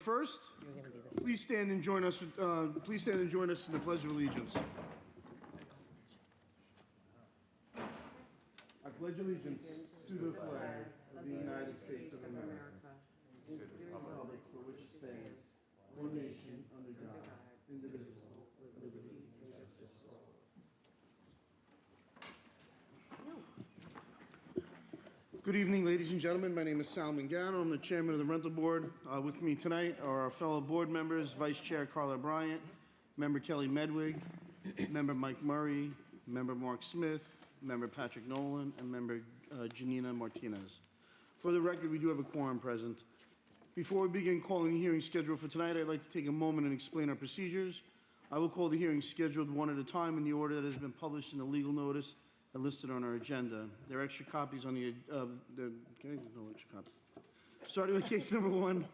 first. You're going to be the Please stand and join us. Please stand and join us in the Pledge of Allegiance. I pledge allegiance to the flag of the United States of America, and to the republic for which it stands, one nation under God, indivisible, with liberty and justice for all. Good evening, ladies and gentlemen. My name is Sal Mangano. I'm the chairman of the rental board. With me tonight are our fellow board members, Vice Chair Carla Bryant, Member Kelly Medwig, Member Mike Murray, Member Mark Smith, Member Patrick Nolan, and Member Janina Martinez. For the record, we do have a quorum present. Before we begin calling the hearing scheduled for tonight, I'd like to take a moment and explain our procedures. I will call the hearing scheduled one at a time in the order that has been published in the legal notice and listed on our agenda. There are extra copies on the, okay, there's no extra copy. Starting with case number one,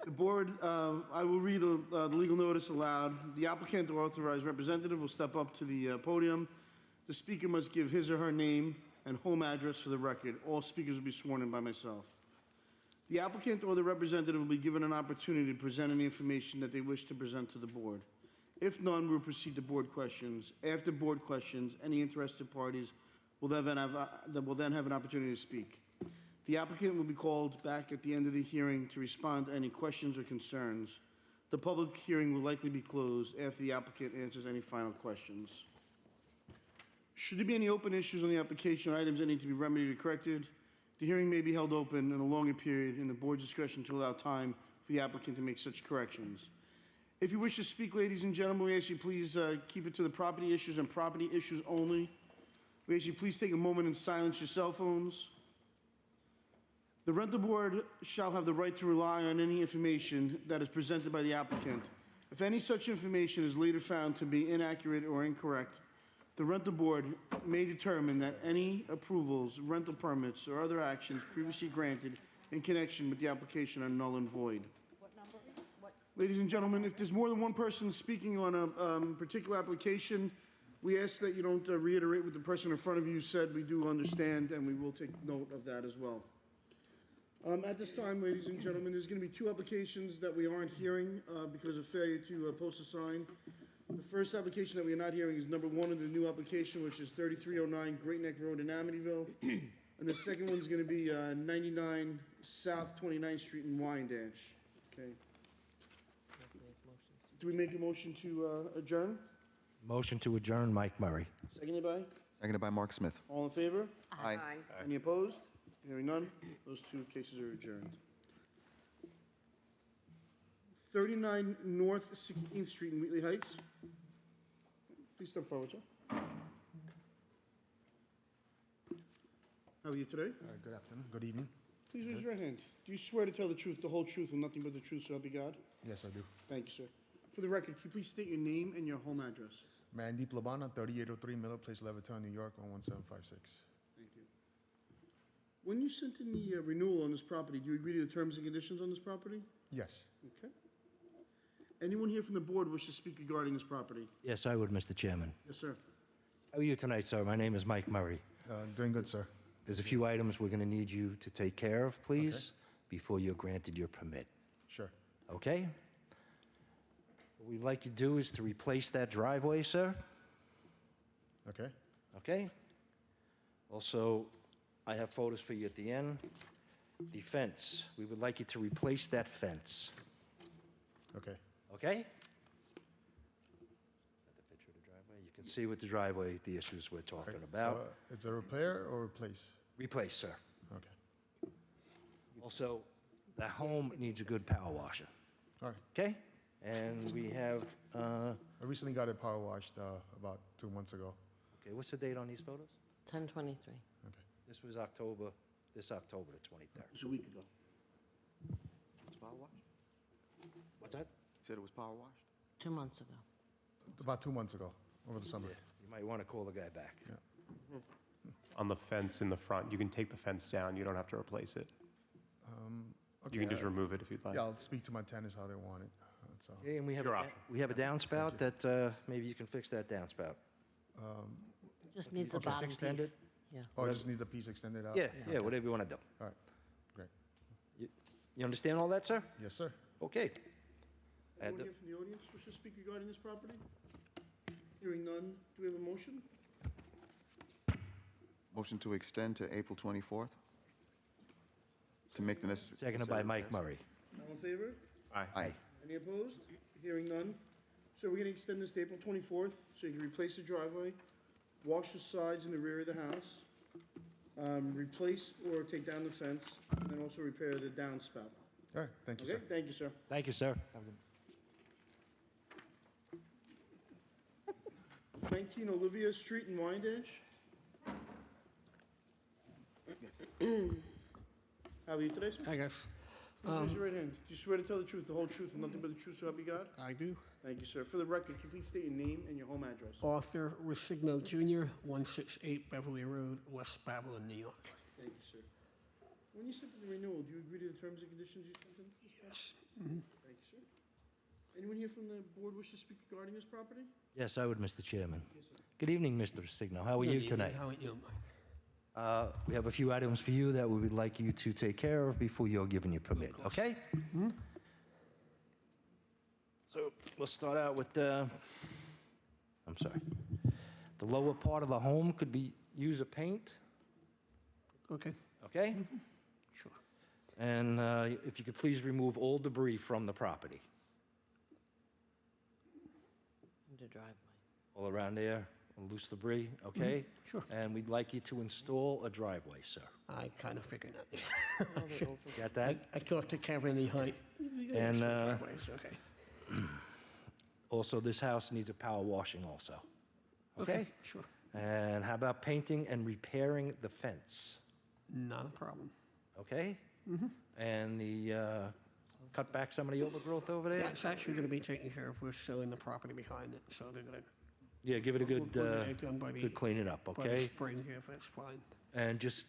the board, I will read the legal notice aloud. The applicant or authorized representative will step up to the podium. The speaker must give his or her name and home address for the record. All speakers will be sworn in by myself. The applicant or the representative will be given an opportunity to present any information that they wish to present to the board. If none, we'll proceed to board questions. After board questions, any interested parties will then have an opportunity to speak. The applicant will be called back at the end of the hearing to respond to any questions or concerns. The public hearing will likely be closed after the applicant answers any final questions. Should there be any open issues on the application or items that need to be remedied or corrected, the hearing may be held open in a longer period in the board's discretion to allow time for the applicant to make such corrections. If you wish to speak, ladies and gentlemen, we ask you please keep it to the property issues and property issues only. We ask you please take a moment and silence your cell phones. The rental board shall have the right to rely on any information that is presented by the applicant. If any such information is later found to be inaccurate or incorrect, the rental board may determine that any approvals, rental permits, or other actions previously granted in connection with the application are null and void. What number? What? Ladies and gentlemen, if there's more than one person speaking on a particular application, we ask that you don't reiterate what the person in front of you said. We do understand, and we will take note of that as well. At this time, ladies and gentlemen, there's going to be two applications that we aren't hearing because of failure to post a sign. The first application that we are not hearing is number one of the new application, which is 3309 Great Neck Road in Amityville. And the second one is going to be 99 South 29th Street in Wyandanch. Okay. Do we make a motion to adjourn? Motion to adjourn, Mike Murray. Seconded by? Seconded by Mark Smith. All in favor? Aye. Any opposed? Hearing none, those two cases are adjourned. 39 North 16th Street in Wheatley Heights. Please step forward, sir. How are you today? Good afternoon, good evening. Please raise your right hand. Do you swear to tell the truth, the whole truth, and nothing but the truth, so help you God? Yes, I do. Thank you, sir. For the record, can you please state your name and your home address? Mandeep Labana, 3803 Miller Place, Levittown, New York, 11756. Thank you. When you sent in the renewal on this property, do you agree to the terms and conditions on this property? Yes. Okay. Anyone here from the board wish to speak regarding this property? Yes, I would, Mr. Chairman. Yes, sir. How are you tonight, sir? My name is Mike Murray. Doing good, sir. There's a few items we're going to need you to take care of, please, before you're granted your permit. Sure. Okay? What we'd like you to do is to replace that driveway, sir. Okay. Okay? Also, I have photos for you at the end. The fence. We would like you to replace that fence. Okay. Okay? That's a picture of the driveway. You can see with the driveway the issues we're talking about. So, it's a repair or replace? Replace, sir. Okay. Also, the home needs a good power washer. All right. Okay? And we have, I recently got it power washed about 2 months ago. okay, what's the date on these photos? 1023. Okay. This was this October the 23rd. It was a week ago. It's power washed? What's that? Said it was power washed? 2 months ago. About 2 months ago, over the summer. You might want to call the guy back. Yeah. On the fence in the front, you can take the fence down. You don't have to replace it. Okay. You can just remove it if you'd like. Yeah, I'll speak to my tenants how they want it. That's all. Okay, and we have, Your a, option. we have a downspout that maybe you can fix that downspout. Just needs the Just bottom extend piece. it? Yeah. Oh, I just need the piece extended out? Yeah, yeah, whatever you want to do. All right. Great. You understand all that, sir? Yes, sir. Okay. Anyone here from the audience wish to speak regarding this property? Hearing none, do we have a motion? Motion to extend to April 24th? To make the necessary... Seconded by Mike Murray. All in favor? Aye. Any opposed? Hearing none. So we're gonna extend this to April 24th, so you can replace the driveway, wash the sides and the rear of the house, replace or take down the fence, and then also repair the downspout. All right, thank you, Okay, sir. thank you, sir. Thank you, sir. 19 Olivia Street in Wyandanch. How are you today, sir? I guess. Please raise your right hand. Do you swear to tell the truth, the whole truth, and nothing but the truth, so help you God? I do. Thank you, sir. For the record, can you please state your name and your home address? Arthur Resigno Jr., 168 Beverly Road, West Babylon, New York. Thank you, sir. When you sent in the renewal, do you agree to the terms and conditions you sent in? Yes. Thank you, sir. Anyone here from the board wish to speak regarding this property? Yes, I would, Mr. Chairman. Yes, sir. Good evening, Mr. Signo. How are Good you evening. tonight? How are you? We have a few items for you that we would like you to take care of before you're given your permit, okay? So we'll start out with the, I'm sorry. The lower part of the home could be use of paint, Okay, okay? sure. And if you could please remove all debris from the property, The driveway. all around there, loose debris, okay? Sure. And we'd like you to install a driveway, sir. I kind of figured that. All the over- Got that? I talked to Kevin, the height. And, Okay. Also, this house needs a power washing also, okay? Sure. And how about painting and repairing the fence, Not a problem. okay? And the, cut back some of the overgrowth over there? That's actually going to be taken care of. We're selling the property behind it, so they're going to... Yeah, give it a good, We'll get it done by the- good clean it up, By the okay? spring here, if that's fine. And just,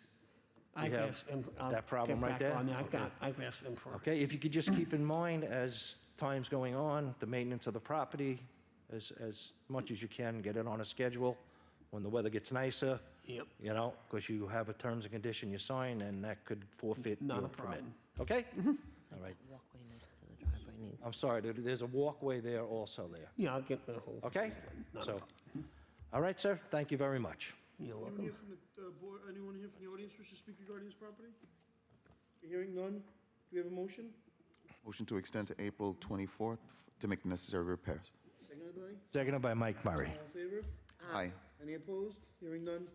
I've have asked them. I'll that problem get right back there? on that. Okay. I've asked them for... okay, if you could just keep in mind as time's going on, the maintenance of the property, as much as you can, get it on a schedule. When the weather gets nicer, Yep. you know, because you have a terms and condition you sign, and that could forfeit Not your a permit. problem. Okay? It's All like right. the walkway next to the driveway needs. I'm sorry, there's a walkway there also there. Yeah, I'll get the whole... Okay? thing done. Not a So, problem. all right, sir, thank you very much. You're Anyone welcome. here from the board, anyone here from the audience wish to speak regarding this property? Hearing none, do we have a motion? Motion to extend to April 24th to make the necessary repairs. Seconded by? Seconded by Mike Murray. All in favor? Aye. Any opposed? Hearing none.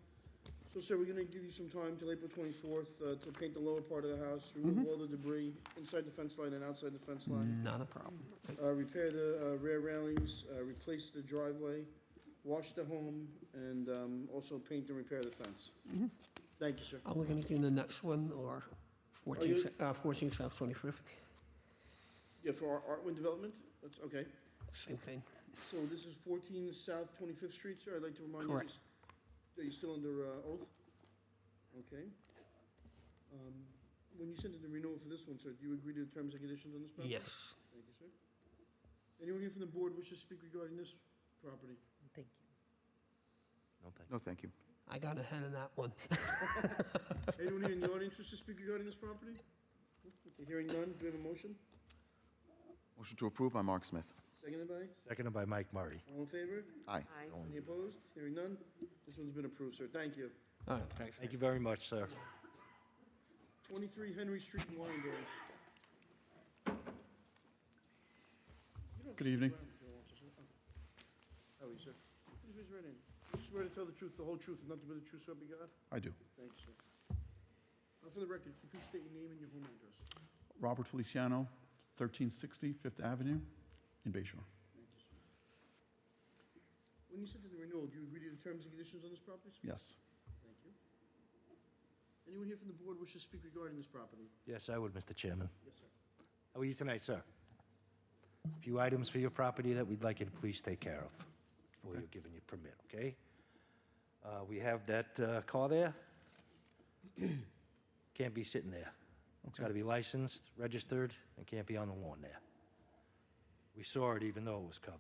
So, sir, we're gonna give you some time till April 24th to paint the lower part of the house, remove all the debris inside the fence line and outside the fence line, Not a problem. repair the rear railings, replace the driveway, wash the home, and also paint and repair the fence. Thank you, sir. Are we going to do the next one, or 14 South 25th? Yeah, for our Artwind development? That's, okay. Same thing. So this is 14 South 25th Street, sir. I'd like to remind you Correct. that you're still under oath. Okay. When you sent in the renewal for this one, sir, do you agree to the terms and conditions on this property? Yes. Thank you, sir. Anyone here from the board wish to speak regarding this property? Thank you. No, thank you. No, thank you. I got ahead of that one. Anyone here in the audience wish to speak regarding this property? Okay, hearing none, do we have a motion? Motion to approve by Mark Smith. Seconded by? Seconded by Mike Murray. All in favor? Aye. Any opposed? Hearing none? This one's been approved, sir. Thank you. All right, thanks. Thank you very much, sir. 23 Henry Street in Wyandanch. Good evening. How are you, sir? Please raise your right hand. You swear to tell the truth, the whole truth, and nothing but the truth, so help you God? I do. Thank you, sir. For the record, can you please state your name and your home address? Robert Feliciano, 1360 Fifth Avenue in Bay Shore. Thank you, sir. When you said to the renewal, do you agree to the terms and conditions on this property, sir? Yes. Thank you. Anyone here from the board wish to speak regarding this property? Yes, I would, Mr. Chairman. Yes, sir. How are you tonight, sir? A few items for your property that we'd like you to please take care of before you're given your permit, okay? We have that car there. Can't be sitting there. It's got to be licensed, registered, and can't be on the lawn there. We saw it even though it was covered.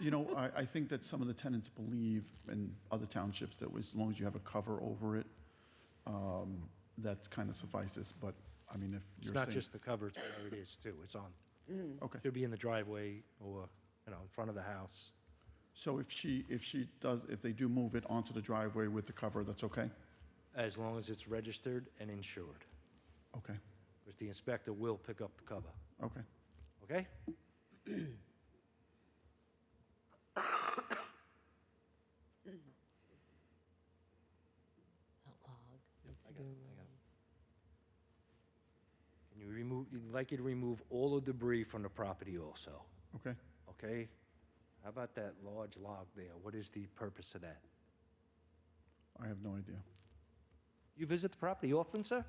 You know, I think that some of the tenants believe in other townships that as long as you have a cover over it, that kind of suffices. But, I mean, if It's you're not saying... just the cover, it's where it is too. It's on Okay. Should be in the driveway or, in front of the house. So if they do move it onto the driveway with the cover, that's okay? As long as it's registered and insured, Okay, because the inspector will pick up the cover, okay. okay? That log needs to be removed. Can you remove, you'd like you to remove all the debris from the property also, Okay. okay? How about that large log there? What is the purpose of that? I have no idea. You visit the property often, sir?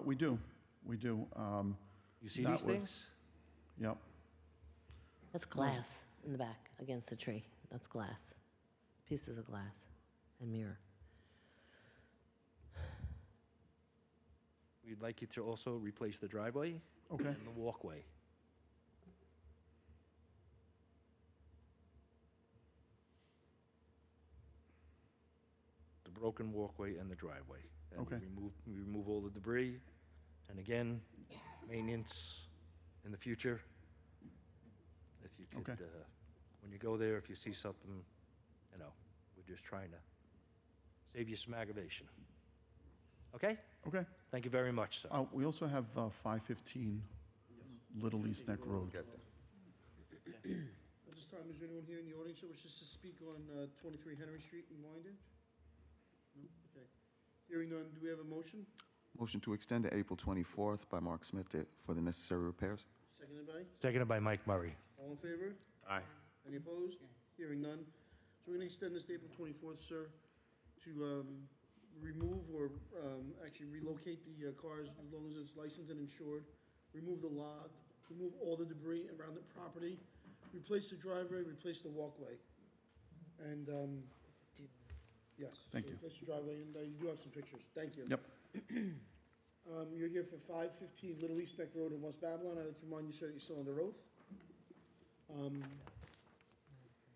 We do. You see That these was- things? Yep. That's glass in the back against the tree. That's glass. Pieces of glass and mirror. We'd like you to also replace the driveway Okay, and the walkway. The broken walkway and the driveway. And Okay. we remove all the debris, and again, maintenance in the future. If you could, Okay. when you go there, if you see something, we're just trying to save you some aggravation. Okay? okay. Thank you very much, sir. We also have 515 Little East Neck Road. At this time, is there anyone here in the audience that wishes to speak on 23 Henry Street in Wyandotte? No? Okay. Hearing none, do we have a motion? Motion to extend to April 24th by Mark Smith for the necessary repairs. Seconded by? Seconded by Mike Murray. All in favor? Aye. Any opposed? Hearing none. So we're going to extend this to April 24th, sir, to remove or actually relocate the cars as long as it's licensed and insured, remove the log, remove all the debris around the property, replace the driveway, replace the walkway. And, yes. Thank so you. Replace the driveway, and you do have some pictures. Thank you. Yep. You're here for 515 Little East Neck Road in West Babylon. I'd like to remind you, sir, that you're still under oath.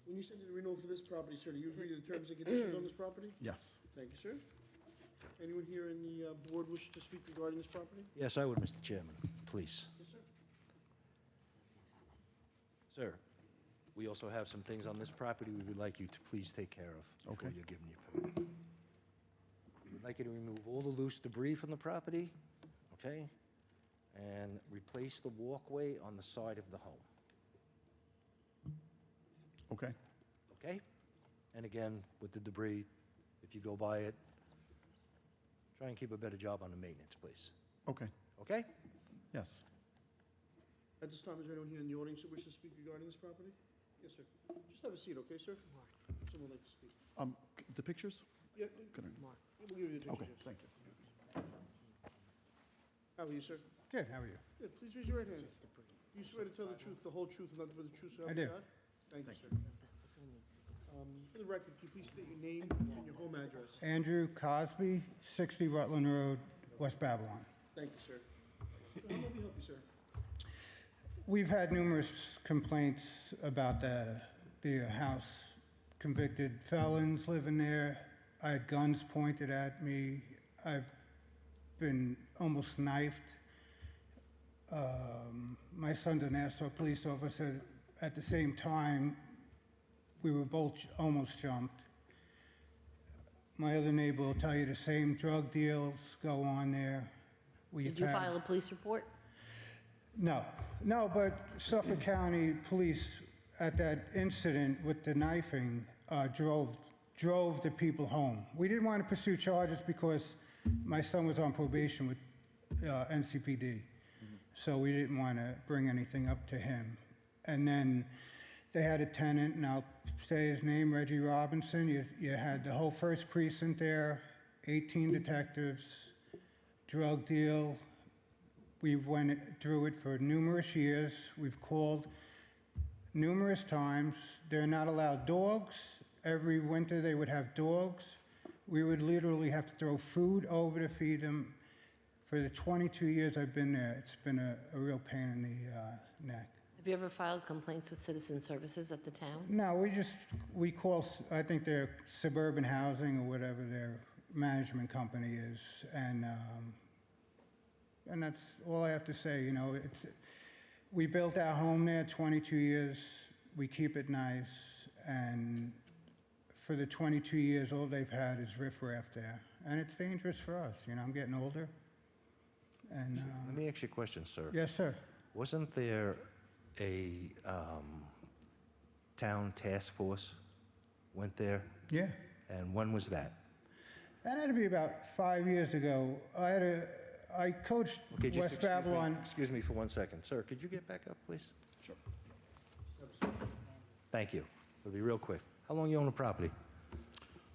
When you said the renewal for this property, sir, do you agree to the terms and conditions on this property? Yes. Thank you, sir. Anyone here in the board wish to speak regarding this property? Yes, I would, Mr. Chairman, please. Yes, sir. Sir, we also have some things on this property we would like you to please take care of before Okay. you're given your permit. We would like you to remove all the loose debris from the property, okay? And replace the walkway on the side of the home, Okay, okay? And again, with the debris, if you go by it, try and keep a better job on the maintenance, please. okay, Okay? yes. At this time, is there anyone here in the audience that wishes to speak regarding this property? Yes, sir. Just have a seat, okay, sir? Someone would like to speak. The pictures? Yeah, Good. we'll give you the Okay, pictures. thank you. How are you, sir? Good, how are you? Good, please raise your right hand. Do you swear to tell the truth, the whole truth, and nothing but the truth, so help I you do. God? Thank you, sir. For the record, can you please state your name and your home address? Andrew Cosby, 60 Rutland Road, West Babylon. Thank you, sir. So how may we help you, sir? We've had numerous complaints about the house, convicted felons living there. I had guns pointed at me. I've been almost knifed. My son's an Nassau police officer. At the same time, we were both almost jumped. My other neighbor will tell you the same. Drug deals go on there. Did you file a police report? No, but Suffolk County Police, at that incident with the knifing, drove the people home. We didn't want to pursue charges because my son was on probation with NCPD. So we didn't want to bring anything up to him. And then they had a tenant, and I'll say his name, Reggie Robinson. You had the whole first precinct there, 18 detectives, drug deal. We've went through it for numerous years. We've called numerous times. They're not allowed dogs. Every winter they would have dogs. We would literally have to throw food over to feed them. For the 22 years I've been there, it's been a real pain in the neck. Have you ever filed complaints with Citizen Services at the town? No, we call, I think they're Suburban Housing or whatever their management company is, and that's all I have to say. We built our home there 22 years. We keep it nice. And for the 22 years, all they've had is riffraff there. And it's dangerous for us. You know, I'm getting older. And, Let me ask you a question, sir. yes, sir. Wasn't there a town task force went there? Yeah. And when was that? That had to be about 5 years ago. I coached Okay, just West excuse me- Babylon. Excuse me for 1 second. Sir, could you get back up, please? Sure. Thank you. It'll be real quick. How long you own the property?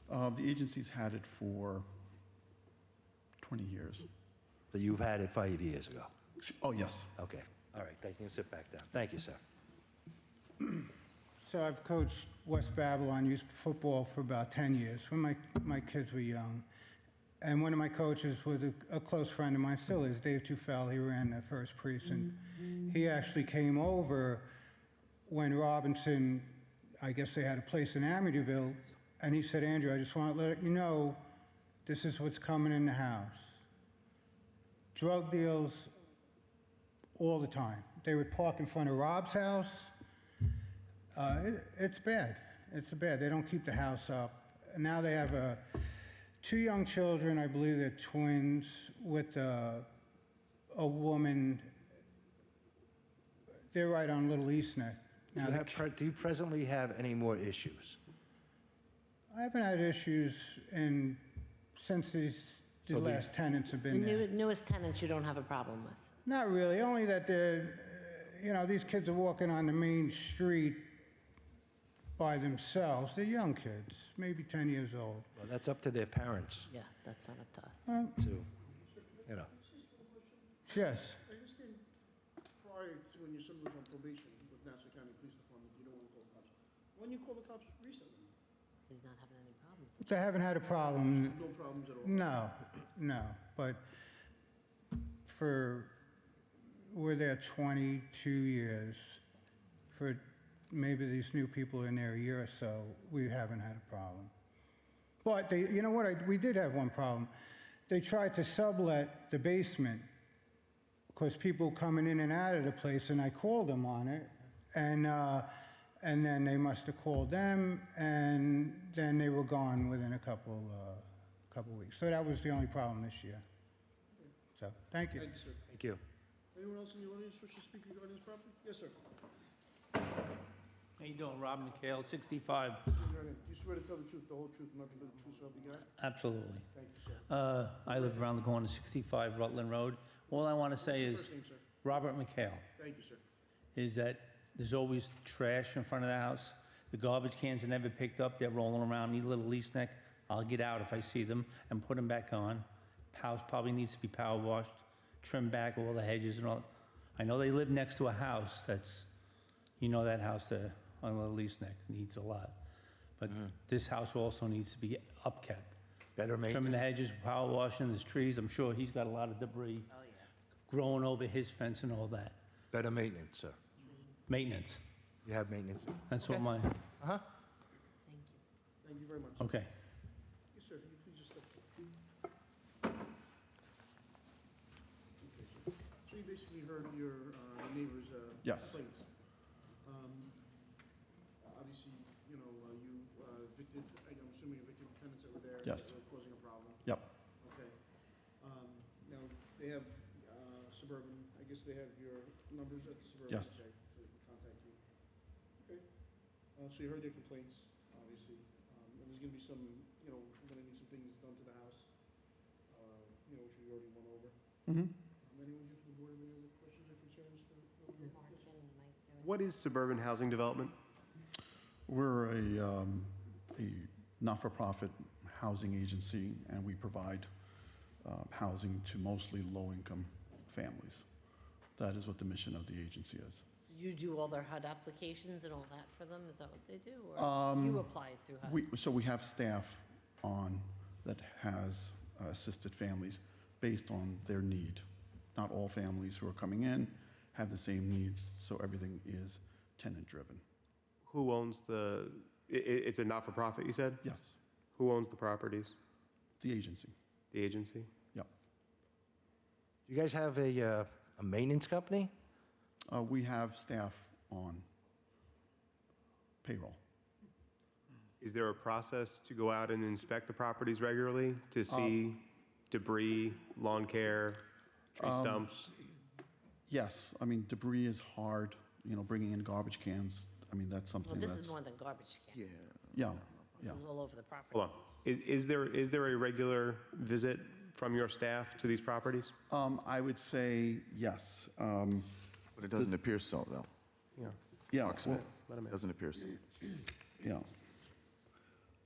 The agency's had it for 20 years. So you've had it 5 years ago? Oh, yes. Okay. All right, thank you. Sit back down. Thank you, sir. So I've coached West Babylon youth football for about 10 years when my kids were young. And one of my coaches was a close friend of mine, still is, Dave Tufel. He ran the first precinct. He actually came over when Robinson, I guess they had a place in Amityville, and he said, Andrew, I just want to let you know, this is what's coming in the house. Drug deals all the time. They would park in front of Rob's house. It's bad. It's bad. They don't keep the house up. And now they have two young children, I believe they're twins, with a woman. They're right on Little East Neck. Do Now, do you presently have any more issues? I haven't had issues since these So the- last tenants have The been there. newest tenants you don't have a problem with. Not really, only that these kids are walking on the main street by themselves. They're young kids, maybe 10 years old. Well, that's up to their parents Yeah, that's not up to us. to, you know. Yes, I understand prior to when your son was on probation with Nassau County Police Department, you don't want to call the cops. When you call the cops recently? He's not having any problems. they haven't had a problem. No problems at all? No, but we're there 22 years. For maybe these new people in there a year or so, we haven't had a problem. But you know what, we did have one problem. They tried to sublet the basement because people coming in and out of the place, and I called them on it, and then they must have called them, and then they were gone within a couple weeks. So that was the only problem this year. So, thank you. Thank you, sir. Thank you. Anyone else in the audience wish to speak regarding this property? Yes, sir. How you doing, Rob McHale, 65? Do you swear to tell the truth, the whole truth, and nothing but the truth, so help you God? Absolutely. Thank you, sir. I live around the corner, 65 Rutland Road. All I want to say is, First name, sir. Robert McHale, Thank you, sir. is that there's always trash in front of the house. The garbage cans are never picked up. They're rolling around, need a little lease neck. I'll get out if I see them and put them back on. House probably needs to be power washed, trim back all the hedges and all. I know they live next to a house that's, you know, that house there on Little East Neck needs a lot. But this house also needs to be upkept. Better Trimming the maintenance? hedges, power washing, there's trees. I'm sure he's got a lot of debris growing over his fence and all that. Better maintenance, sir. Maintenance. You have maintenance? That's what my, Uh-huh. Thank you very much. okay. Yes, sir, if you could please just step forward. Okay, sir. So you basically heard your neighbor's Yes. complaints. Obviously, you evicted, I'm assuming evicted tenants that were there. Yes. That were causing a problem. Yep. Okay. Now, they have Suburban, I guess they have your numbers at Suburban? Yes. Okay, so they can contact you. Okay. So you heard their complaints, obviously. And there's gonna be some, we're gonna need some things done to the house, which we already went over. Mm-hmm. Anyone here from the board have any other questions or concerns for? What is suburban housing development? We're a not-for-profit housing agency, and we provide housing to mostly low-income families. That is what the mission of the agency is. You do all their HUD applications and all that for them? Is that what they do? Or you apply through HUD? So we have staff on that has assisted families based on their need. Not all families who are coming in have the same needs, so everything is tenant-driven. Who owns it's a not-for-profit, you said? Yes, Who owns the properties? the agency. The agency? Yep. You guys have a maintenance company? We have staff on payroll. Is there a process to go out and inspect the properties regularly to see debris, lawn care, tree stumps? Yes, I mean, debris is hard, bringing in garbage cans. I mean, that's Well, something this that's, is more than garbage can. yeah, This yeah. is all over the property. Hold on. Is there a regular visit from your staff to these properties? I would say yes. But it doesn't appear so, though. Yeah. Yeah, Mark Smith, Let him in. doesn't appear so. yeah.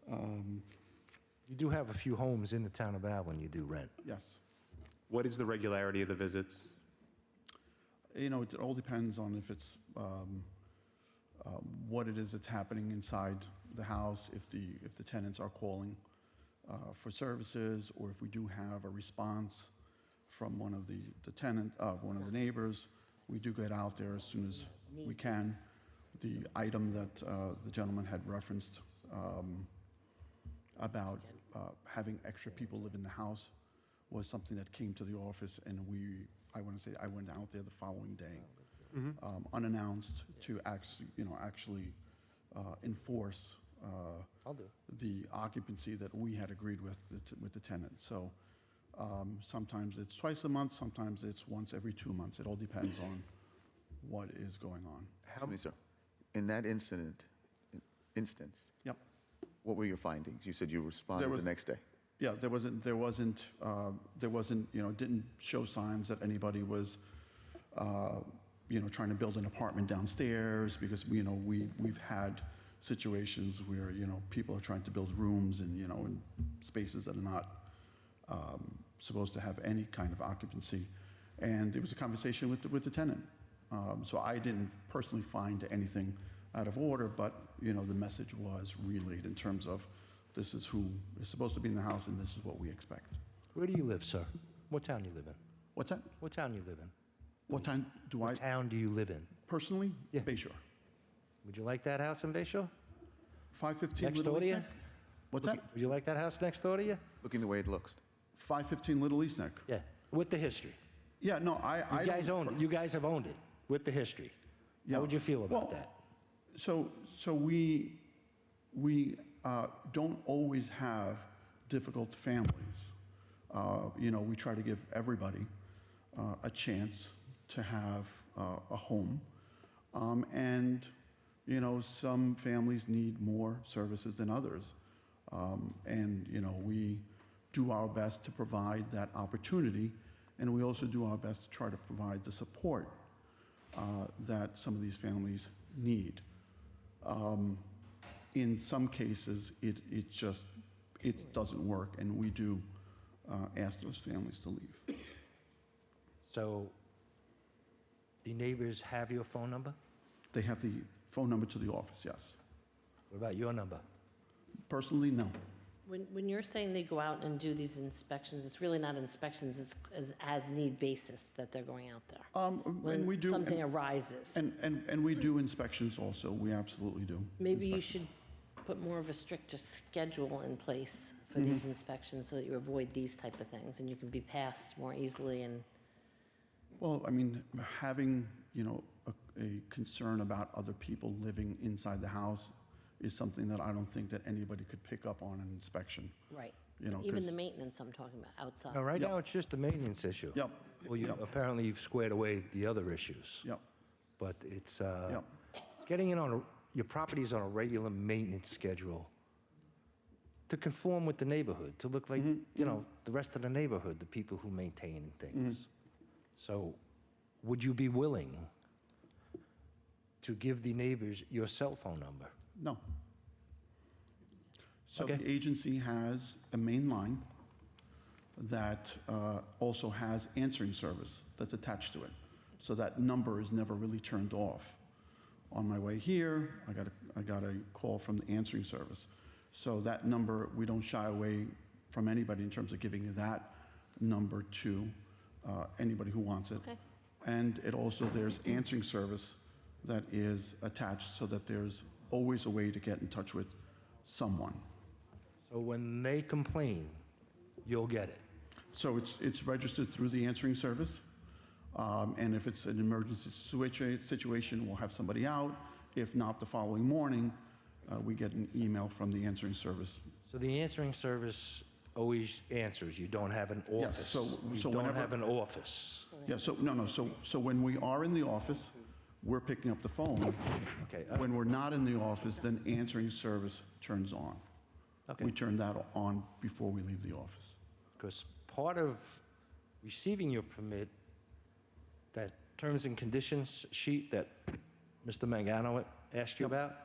You do have a few homes in the town of Allen you do rent. Yes. What is the regularity of the visits? It all depends on if it's, what it is that's happening inside the house, if the tenants are calling for services, or if we do have a response from one of one of the neighbors, we do get out there as soon as we can. The item that the gentleman had referenced about having extra people live in the house was something that came to the office, and I went out there the following day, unannounced, to actually enforce I'll do. the occupancy that we had agreed with the tenant. So sometimes it's twice a month, sometimes it's once every 2 months. It all depends on what is going on. Excuse me, sir. In that instance, Yep. what were your findings? You said you responded was- the next day. Yeah, there wasn't, didn't show signs that anybody was, trying to build an apartment downstairs, because, we've had situations where, people are trying to build rooms and, in spaces that are not supposed to have any kind of occupancy. And it was a conversation with the tenant. So I didn't personally find anything out of order, but, the message was relayed in terms of, this is who is supposed to be in the house, and this is what we expect. Where do you live, sir? What town you live in? What's that? What town you live in? What time do I, What town do you live in? personally? Yeah. Bayshore. Would you like that house in Bayshore? 515 Next Little door to East you? Neck? What's that? Would you like that house next door to you? Looking the way it looks. 515 Little East Neck. Yeah, with the history. Yeah, no, I You guys don't- own it. You guys have owned it with the history. Yeah. How would you feel about Well, that? So we don't always have difficult families. We try to give everybody a chance to have a home. And, some families need more services than others. And, we do our best to provide that opportunity, and we also do our best to try to provide the support that some of these families need. In some cases, it doesn't work, and we do ask those families to leave. So the neighbors have your phone number? They have the phone number to the office, yes. What about your number? Personally, no. When you're saying they go out and do these inspections, it's really not inspections, it's as-need basis that they're going out there. And we do, Something arises. and we do inspections also, we absolutely do. Maybe you inspections. should put more of a stricter schedule in place for these inspections so that you avoid these type of things and you can be passed more easily and, Well, I mean, having, a concern about other people living inside the house is something that I don't think that anybody could pick up on an inspection. right. You know, Even 'cause- the maintenance I'm talking about outside. No, right Yep. now, it's just a maintenance issue. Yep. Well, Yep. apparently you've squared away the other issues. Yep, But it's yep. getting in on your property's on a regular maintenance schedule to conform with the neighborhood, to look like, the rest of the neighborhood, the people who maintain things. So would you be willing to give the neighbors your cell phone number? No. So Okay. the agency has a main line that also has answering service that's attached to it. So that number is never really turned off. On my way here, I got a call from the answering service. So that number, we don't shy away from anybody in terms of giving that number to anybody who wants it. Okay. And it also, there's answering service that is attached so that there's always a way to get in touch with someone. So when they complain, you'll get it. So it's registered through the answering service. And if it's an emergency situation, we'll have somebody out. If not, the following morning, we get an email from the answering service. So the answering service always answers. You don't have an Yes, office. so You don't whenever- have an office. Yeah, so, no, so when we are in the office, we're picking up the phone. Okay. When we're not in the office, then answering service turns on. Okay. We turn that on before we leave the office. Because part of receiving your permit, that terms and conditions sheet that Mr. Mangano asked you about,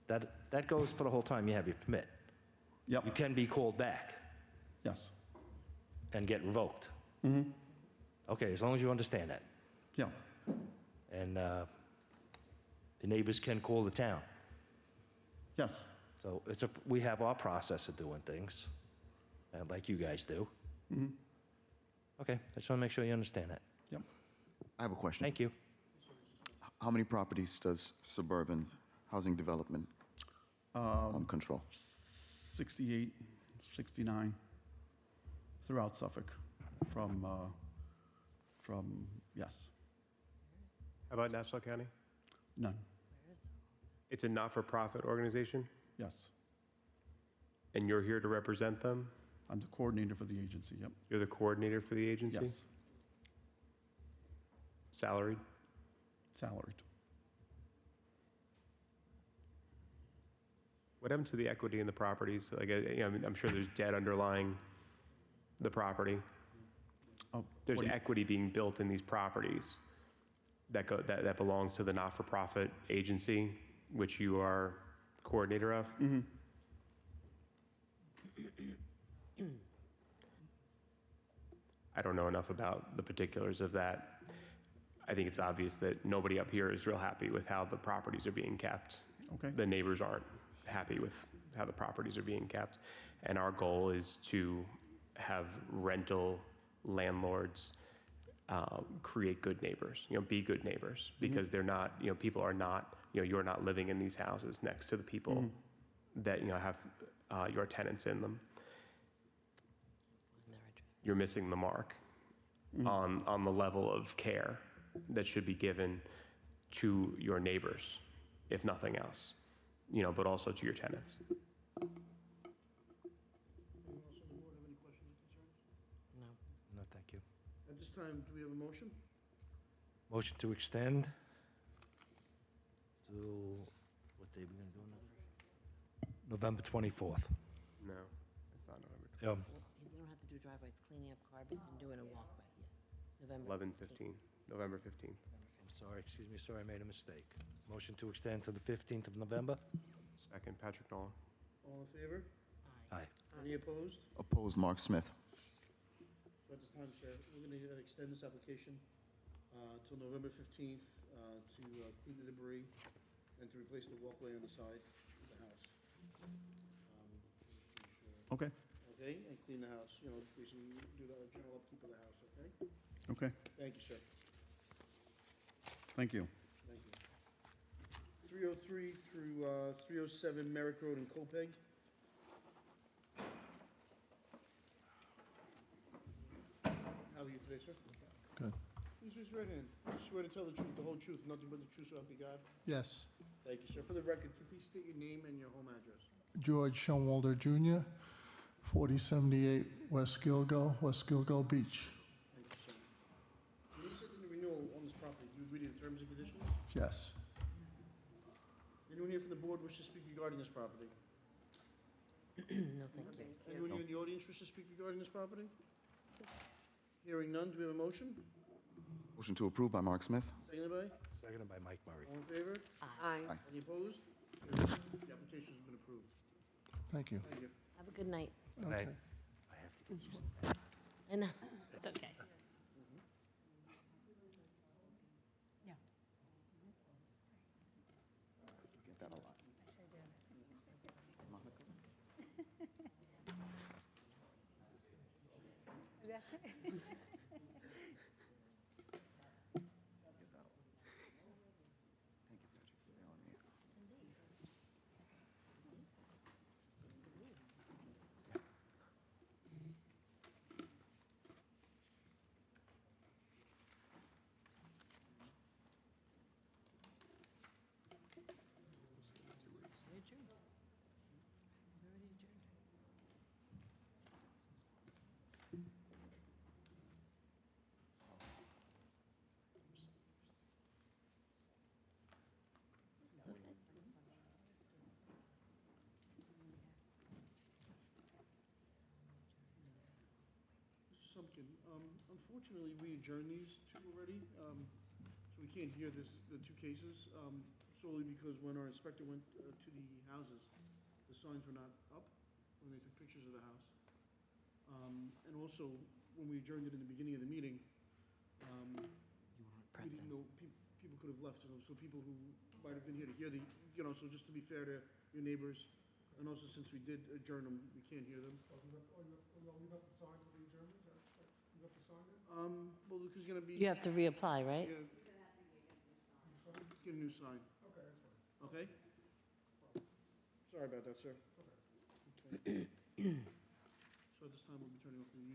that goes for the whole time you have your permit. You Yep, can be called back yes, and get revoked. Okay, as long as you understand that. yeah, And the neighbors can call the town. yes, So we have our process of doing things, like you guys do. Okay, I just want to make sure you understand that. yep. I have a question. Thank you. How many properties does Suburban Housing Development control? 68, 69 throughout Suffolk yes, How about Nassau County? none, It's a not-for-profit organization, yes. and you're here to represent them? I'm the coordinator for the agency, yep, You're the coordinator for the agency? yes, Salaried? salaried. What happened to the equity in the properties? Like, I'm sure there's debt underlying the property. Oh, There's what do you- equity being built in these properties that belongs to the not-for-profit agency, which you are coordinator of? I don't know enough about the particulars of that. I think it's obvious that nobody up here is real happy with how the properties are being kept. Okay. The neighbors aren't happy with how the properties are being kept. And our goal is to have rental landlords create good neighbors, be good neighbors, because they're not, people are not, you're not living in these houses next to the people that, have your tenants in them. You're missing the mark on the level of care that should be given to your neighbors, if nothing else, but also to your tenants. Anyone else on the board have any questions or concerns? No. No, thank you. At this time, do we have a motion? Motion to extend to, what day are we going to do it? November 24th. No, it's not November Um, You don't have to do driveway, it's cleaning up garbage and doing a walkway, yeah. November 11/15, November 15th. I'm sorry, excuse me, sorry, I made a mistake. Motion to extend to the 15th of November? Second, Patrick Nolan. All in favor? Aye. Any opposed? Opposed, Mark Smith. So at this time, sir, we're going to extend this application till November 15th to clean the debris and to replace the walkway on the side of the house. Okay, Okay, and clean the house, basically do the general upkeep of the house, okay? okay, Thank you, sir. thank you. Thank you. 303 through 307 Merrick Road in Copeg. How are you today, sir? Good. Please raise your right hand. You swear to tell the truth, the whole truth, nothing but the truth, so help you God? Yes. Thank you, sir. For the record, could you please state your name and your home address? George Schoenwalder Jr., 4078 West Gilgal Beach. Thank you, sir. When you said in the renewal on this property, do you agree to the terms and conditions? Yes. Anyone here from the board wish to speak regarding this property? No, thank you. Anyone here in the audience wish to speak regarding this property? Hearing none, do we have a motion? Motion to approve by Mark Smith. Seconded by? Seconded by Mike Murray. All in favor? Aye. Aye. Any opposed? The application has been approved. Thank you. Thank you. Have a good night. Good night. I have to get used to that. I know, it's okay. Get that a lot. Get that a lot. Thank you, Patrick, for bailing me out. Mr. Sumpkin, unfortunately, we adjourned these two already, so we can't hear the two cases, solely because when our inspector went to the houses, the signs were not up when they took pictures of the house. And also, when we adjourned it in the beginning of the meeting, we didn't know, people could have left, so people who might have been here to hear the, so just to be fair to your neighbors, and also since we did adjourn them, we can't hear them. Well, there's gonna be. You have to reapply, right? Yeah. Get a new sign. Okay? Sorry about that, sir. Okay. So at this time, we'll be turning off the